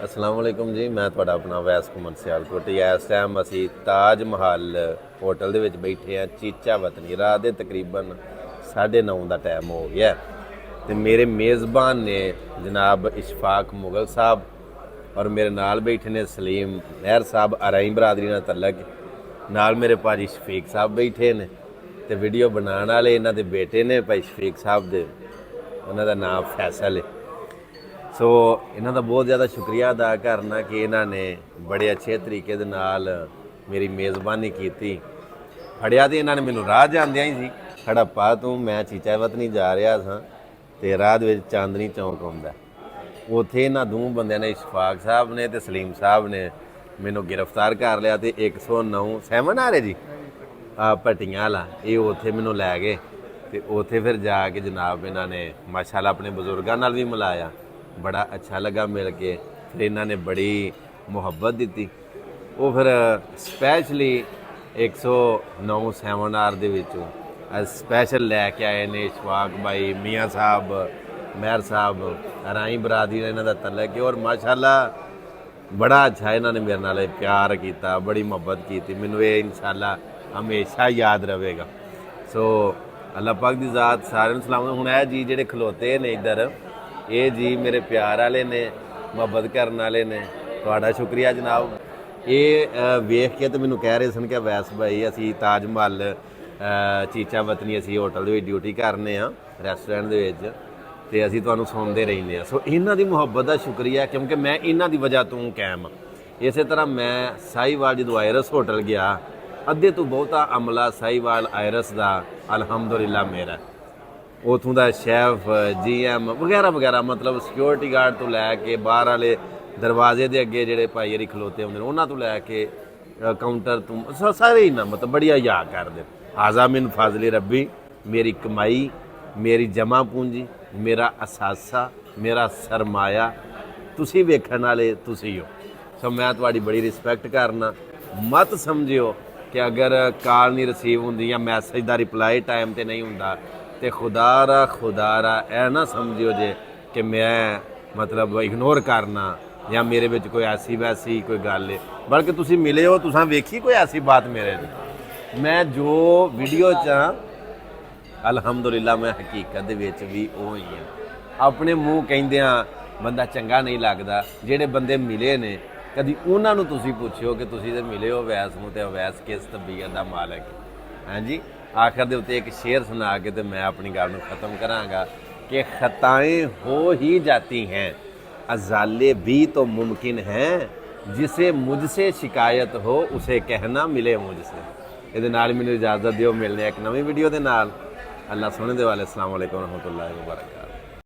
अस्सलाम वालेकुम जी। मैं ਤੁਹਾਡਾ ਆਪਣਾ ਵੈਸ ਘੁੰਮਣ ਸਿਆਲਕੋਟ। ਇਸ ਟਾਈਮ ਅਸੀਂ ਤਾਜ ਮਹੱਲ ਹੋਟਲ ਦੇ ਵਿੱਚ ਬੈਠੇ ਹਾਂ, ਚੀਚਾ ਵਤਨੀ। ਰਾਤ ਦੇ ਤਕਰੀਬਨ 9:30 ਦਾ ਟਾਈਮ ਹੋ ਗਿਆ ਤੇ ਮੇਰੇ ਮੇਜ਼ਬਾਨ ਨੇ ਜਨਾਬ ਇਸ਼ਫਾਕ ਮੁਗਲ ਸਾਹਿਬ ਔਰ ਮੇਰੇ ਨਾਲ ਬੈਠੇ ਨੇ ਸਲੀਮ ਮਹਿਰ ਸਾਹਿਬ, ਅਰਾਈ ਬਰਾਦਰੀ ਨਾਲ ਤਲਕ। ਨਾਲ ਮੇਰੇ ਭਾਜੀ ਸ਼ਫੀਕ ਸਾਹਿਬ ਬੈਠੇ ਨੇ ਤੇ ਵੀਡੀਓ ਬਣਾਉਣ ਵਾਲੇ ਇਹਨਾਂ ਦੇ ਬੇਟੇ ਨੇ ਭਾਈ ਸ਼ਫੀਕ ਸਾਹਿਬ ਦੇ, ਉਹਨਾਂ ਦਾ ਨਾਮ ਫੈਸਲ ਹੈ। ਸੋ ਇਹਨਾਂ ਦਾ ਬਹੁਤ ਜ਼ਿਆਦਾ ਸ਼ੁਕਰੀਆ ਅਦਾ ਕਰਨਾ ਕਿ ਇਹਨਾਂ ਨੇ ਬੜੇ ਅੱਛੇ ਤਰੀਕੇ ਦੇ ਨਾਲ ਮੇਰੀ ਮੇਜ਼ਬਾਨੀ ਕੀਤੀ। ਫੜਿਆ ਤੇ ਇਹਨਾਂ ਨੇ ਮੈਨੂੰ ਰਾਹ ਜਾਂਦਿਆਂ ਹੀ ਸੀ, ਹੜੱਪਾ ਤੂੰ ਮੈਂ ਚੀਚਾ ਵਤਨੀ ਜਾ ਰਿਹਾ ਸਾਂ ਤੇ ਰਾਹ ਦੇ ਵਿੱਚ ਚਾਂਦਨੀ ਚੌਂਕ ਆਉਂਦਾ, ਉੱਥੇ ਇਹਨਾਂ ਦੋ ਬੰਦਿਆਂ ਨੇ, ਇਸ਼ਫਾਕ ਸਾਹਿਬ ਨੇ ਤੇ ਸਲੀਮ ਸਾਹਿਬ ਨੇ, ਮੈਨੂੰ ਗ੍ਰਿਫਤਾਰ ਕਰ ਲਿਆ ਤੇ 109 7 ਆ ਰਹੇ ਜੀ ਭੱਟੀਆਂ ਵਾਲਾ, ਇਹ ਉੱਥੇ ਮੈਨੂੰ ਲੈ ਗਏ ਤੇ ਉੱਥੇ ਫਿਰ ਜਾ ਕੇ ਜਨਾਬ ਇਹਨਾਂ ਨੇ ਮਾਸ਼ਾਅੱਲਾ ਆਪਣੇ ਬਜ਼ੁਰਗਾਂ ਨਾਲ ਵੀ ਮਿਲਾਇਆ। ਬੜਾ ਅੱਛਾ ਲੱਗਾ ਮਿਲ ਕੇ। ਫਿਰ ਇਹਨਾਂ ਨੇ ਬੜੀ ਮੁਹੱਬਤ ਦਿੱਤੀ। ਉਹ ਫਿਰ ਸਪੈਸ਼ਲੀ 109 7 ਆਰ ਦੇ ਵਿੱਚੋਂ ਸਪੈਸ਼ਲ ਲੈ ਕੇ ਆਏ ਨੇ ਇਸ਼ਫਾਕ ਭਾਈ, ਮੀਆਂ ਸਾਹਿਬ, ਮਹਿਰ ਸਾਹਿਬ, ਅਰਾਈ ਬਰਾਦਰੀ ਨਾਲ ਇਹਨਾਂ ਦਾ ਤਲਕ ਹੈ। ਔਰ ਮਾਸ਼ਾਅੱਲਾ ਬੜਾ ਅੱਛਾ ਇਹਨਾਂ ਨੇ ਮੇਰੇ ਨਾਲ ਪਿਆਰ ਕੀਤਾ, ਬੜੀ ਮੁਹੱਬਤ ਕੀਤੀ। ਮੈਨੂੰ ਇਹ ਇਨਸ਼ਾਅੱਲਾ ਹਮੇਸ਼ਾ ਯਾਦ ਰਹੇਗਾ। ਸੋ ਅੱਲਾਹ ਪਾਕ ਦੀ ਜ਼ਾਤ ਸਾਰਿਆਂ ਨੂੰ ਸਲਾਮ। ਹੁਣ ਇਹ ਜੀ ਜਿਹੜੇ ਖਲੋਤੇ ਨੇ ਇੱਧਰ, ਇਹ ਜੀ ਮੇਰੇ ਪਿਆਰ ਵਾਲੇ ਨੇ, ਮੁਹੱਬਤ ਕਰਨ ਵਾਲੇ ਨੇ। ਤੁਹਾਡਾ ਸ਼ੁਕਰੀਆ ਜਨਾਬ। ਇਹ ਵੇਖ ਕੇ ਤੇ ਮੈਨੂੰ ਕਹਿ ਰਹੇ ਸਨ ਕਿ ਵੈਸ ਭਾਈ ਅਸੀਂ ਤਾਜ ਮਹੱਲ ਚੀਚਾ ਵਤਨੀ ਅਸੀਂ ਹੋਟਲ ਦੇ ਵਿੱਚ ਡਿਊਟੀ ਕਰਨੇ ਆ, ਰੈਸਟੋਰੈਂਟ ਦੇ ਵਿੱਚ, ਤੇ ਅਸੀਂ ਤੁਹਾਨੂੰ ਸੁਣਦੇ ਰਹਿੰਦੇ ਹਾਂ। ਸੋ ਇਹਨਾਂ ਦੀ ਮੁਹੱਬਤ ਦਾ ਸ਼ੁਕਰੀਆ, ਕਿਉਂਕਿ ਮੈਂ ਇਹਨਾਂ ਦੀ ਵਜ੍ਹਾ ਤੋਂ ਕਾਇਮ ਹਾਂ। ਇਸੇ ਤਰ੍ਹਾਂ ਮੈਂ ਸਾਹੀਵਾਲ ਜਦੋਂ ਆਇਰਸ ਹੋਟਲ ਗਿਆ, ਅੱਧੇ ਤੋਂ ਬਹੁਤਾ ਅਮਲਾ ਸਾਹੀਵਾਲ ਆਇਰਸ ਦਾ ਅਲਹਮਦੁਲਿਲਾ ਮੇਰਾ, ਉੱਥੋਂ ਦਾ ਸ਼ੈਫ, GM ਵਗੈਰਾ ਵਗੈਰਾ, ਮਤਲਬ ਸਿਕਿਉਰਿਟੀ ਗਾਰਡ ਤੋਂ ਲੈ ਕੇ ਬਾਹਰ ਵਾਲੇ ਦਰਵਾਜ਼ੇ ਦੇ ਅੱਗੇ ਜਿਹੜੇ ਭਾਈ ਹਰੀ ਖਲੋਤੇ ਹੁੰਦੇ ਨੇ ਉਹਨਾਂ ਤੋਂ ਲੈ ਕੇ ਕਾਊਂਟਰ ਤੋਂ ਸਾਰੇ ਹੀ ਨਾ, ਮਤਲਬ ਬੜੀਆ ਯਾਦ ਕਰਦੇ। ਹਾਜ਼ਾ ਮਿਨ ਫਾਜ਼ਲੀ ਰੱਬੀ, ਮੇਰੀ ਕਮਾਈ, ਮੇਰੀ ਜਮ੍ਹਾਂ ਪੂੰਜੀ, ਮੇਰਾ ਅਸਾਸਾ, ਮੇਰਾ ਸਰਮਾਇਆ ਤੁਸੀਂ ਵੇਖਣ ਵਾਲੇ ਤੁਸੀਂ ਹੋ। ਸੋ ਮੈਂ ਤੁਹਾਡੀ ਬੜੀ ਰਿਸਪੈਕਟ ਕਰਨਾ। ਮਤ ਸਮਝਿਓ ਕਿ ਅਗਰ ਕਾਲ ਨਹੀਂ ਰਿਸੀਵ ਹੁੰਦੀ ਜਾਂ ਮੈਸੇਜ ਦਾ ਰਿਪਲਾਈ ਟਾਈਮ 'ਤੇ ਨਹੀਂ ਹੁੰਦਾ ਤੇ ਖੁਦਾ ਰਾ ਇਹ ਨਾ ਸਮਝਿਓ ਜੇ ਕਿ ਮੈਂ ਮਤਲਬ ਇਗਨੋਰ ਕਰਨਾ ਜਾਂ ਮੇਰੇ ਵਿੱਚ ਕੋਈ ਐਸੀ ਵੈਸੀ ਕੋਈ ਗੱਲ ਹੈ। ਬਲਕਿ ਤੁਸੀਂ ਮਿਲੇ ਹੋ, ਤੁਸੀਂ ਵੇਖੀ ਕੋਈ ਐਸੀ ਬਾਤ ਮੇਰੇ ਦੀ, ਮੈਂ ਜੋ ਵੀਡੀਓ 'ਚ ਹਾਂ ਅਲਹਮਦੁਲਿਲਾ ਮੈਂ ਹਕੀਕਤ ਦੇ ਵਿੱਚ ਵੀ ਉਹ ਹੀ ਹਾਂ। ਆਪਣੇ ਮੂੰਹ ਕਹਿੰਦਿਆਂ ਬੰਦਾ ਚੰਗਾ ਨਹੀਂ ਲੱਗਦਾ। ਜਿਹੜੇ ਬੰਦੇ ਮਿਲੇ ਨੇ ਕਦੀ ਉਹਨਾਂ ਨੂੰ ਤੁਸੀਂ ਪੁੱਛਿਓ ਕਿ ਤੁਸੀਂ ਤਾਂ ਮਿਲੇ ਹੋ ਵੈਸ ਨੂੰ, ਤੇ ਵੈਸ ਕਿਸ ਤਬੀਅਤ ਦਾ ਮਾਲਕ ਹੈ। ਹਾਂਜੀ, ਆਖਰ ਦੇ ਉੱਤੇ ਇੱਕ ਸ਼ੇਰ ਸੁਣਾ ਕੇ ਤੇ ਮੈਂ ਆਪਣੀ ਗੱਲ ਨੂੰ ख़त्म ਕਰਾਂਗਾ ਕਿ ਖਤਾएं ਹੋ ਹੀ ਜਾਤੀ हैं, अज़ाले भी तो मुमकिन हैं, जिसे मुझसे शिकायत हो उसे कहना मिले मुझसे। ਇਹਦੇ ਨਾਲ ਮੈਨੂੰ ਇਜਾਜ਼ਤ ਦਿਓ, ਮਿਲਦੇ ਇੱਕ ਨਵੀਂ ਵੀਡੀਓ ਦੇ ਨਾਲ। ਅੱਲਾ ਸੁਣਨ ਦੇ ਵਾਲੇ। अस्सलाम वालेकुम रहमतुल्लाहि व बरकातहू।